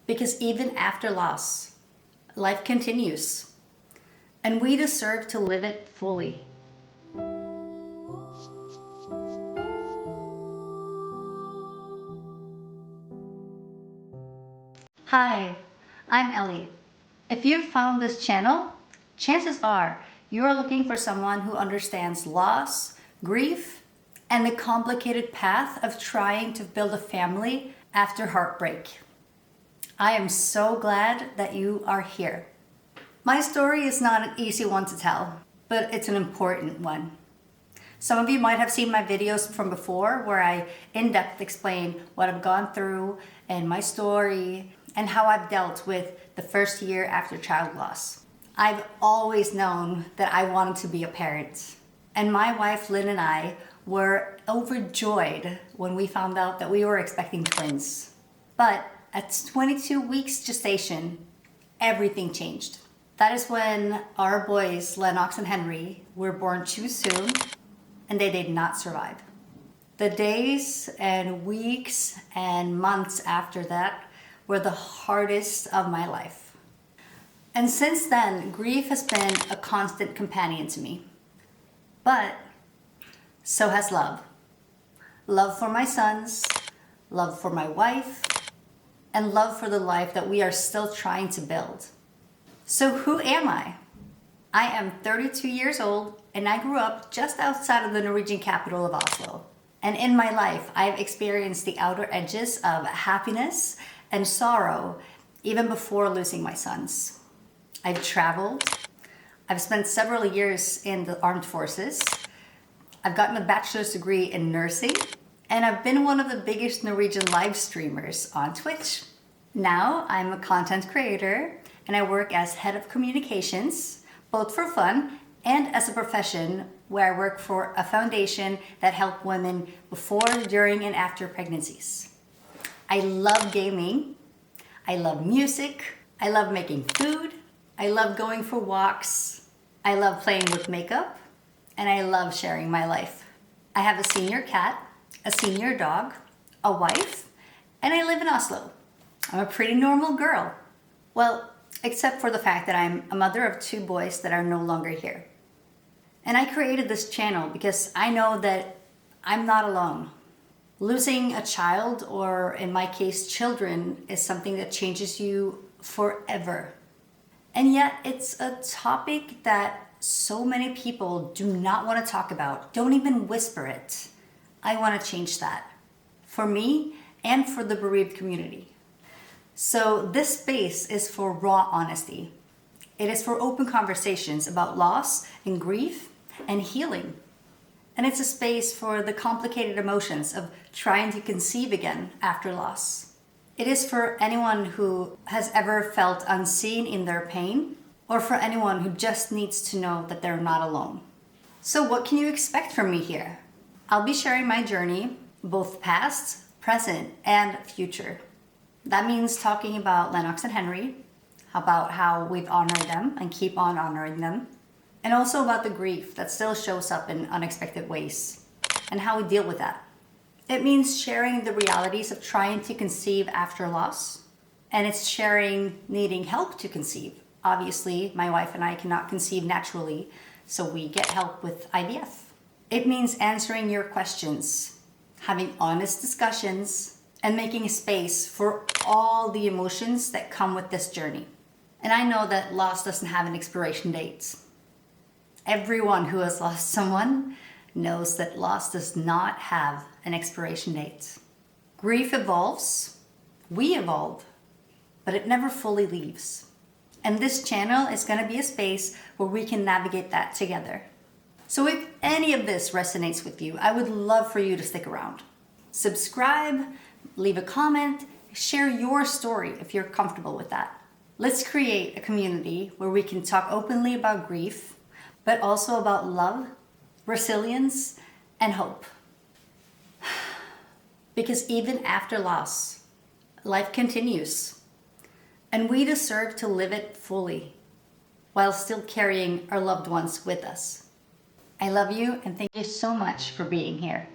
Because even after loss, life continues, and we deserve to live it fully. Hi, I'm Ellie. If you've found this channel, chances are you're looking for someone who understands loss, grief, and the complicated path of trying to build a family after heartbreak. I am so glad that you are here. My story is not an easy one to tell, but it's an important one. Some of you might have seen my videos from before where I in-depth explain what I've gone through and my story and how I've dealt with the first year after child loss. I've always known that I wanted to be a parent, and my wife Lynn and I were overjoyed when we found out that we were expecting twins. But at 22 weeks gestation, everything changed. That is when our boys, Lennox and Henry, were born too soon, and they did not survive. The days and weeks and months after that were the hardest of my life. And since then, grief has been a constant companion to me. But so has love. Love for my sons, love for my wife, and love for the life that we are still trying to build. So who am I? I am 32 years old, and I grew up just outside of the Norwegian capital of Oslo. And in my life, I've experienced the outer edges of happiness and sorrow even before losing my sons. I've traveled. I've spent several years in the armed forces. I've gotten a bachelor's degree in nursing, and I've been one of the biggest Norwegian live streamers on Twitch. Now I'm a content creator, and I work as head of communications, both for fun and as a profession where I work for a foundation that helps women before, during, and after pregnancies. I love gaming. I love music. I love making food. I love going for walks. I love playing with makeup. And I love sharing my life. I have a senior cat, a senior dog, a wife, and I live in Oslo. I'm a pretty normal girl. Well, except for the fact that I'm a mother of 2 boys that are no longer here. And I created this channel because I know that I'm not alone. Losing a child, or in my case, children, is something that changes you forever. And yet it's a topic that so many people do not want to talk about, don't even whisper it. I want to change that for me and for the bereaved community. So this space is for raw honesty. It is for open conversations about loss and grief and healing. And it's a space for the complicated emotions of trying to conceive again after loss. It is for anyone who has ever felt unseen in their pain, or for anyone who just needs to know that they're not alone. So what can you expect from me here? I'll be sharing my journey, both past, present, and future. That means talking about Lennox and Henry, about how we've honored them and keep on honoring them, and also about the grief that still shows up in unexpected ways, and how we deal with that. It means sharing the realities of trying to conceive after loss, and it's sharing needing help to conceive. Obviously, my wife and I cannot conceive naturally, so we get help with IVF. It means answering your questions, having honest discussions, and making a space for all the emotions that come with this journey. And I know that loss doesn't have an expiration date. Everyone who has lost someone knows that loss does not have an expiration date. Grief evolves, we evolve, but it never fully leaves. And this channel is going to be a space where we can navigate that together. So if any of this resonates with you, I would love for you to stick around. Subscribe, leave a comment, share your story if you're comfortable with that. Let's create a community where we can talk openly about grief, but also about love, resilience, and hope. Because even after loss, life continues. And we deserve to live it fully while still carrying our loved ones with us. I love you, and thank you so much for being here.